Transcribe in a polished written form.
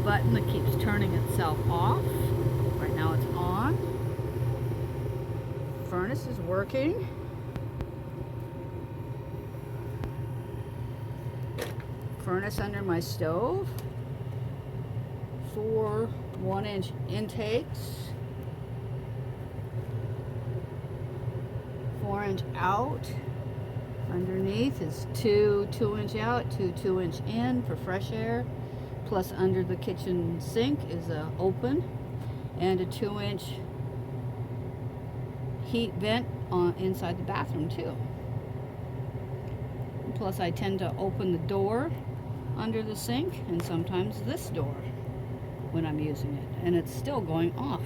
button that keeps turning itself off. Right now it's on. Furnace is working. Furnace under my stove. 4 1-inch intakes. 4-inch out. Underneath is 2 2-inch out, 2 2-inch in for fresh air. Plus under the kitchen sink is a open and a 2-inch heat vent on inside the bathroom too. Plus I tend to open the door under the sink and sometimes this door when I'm using it, and it's still going off.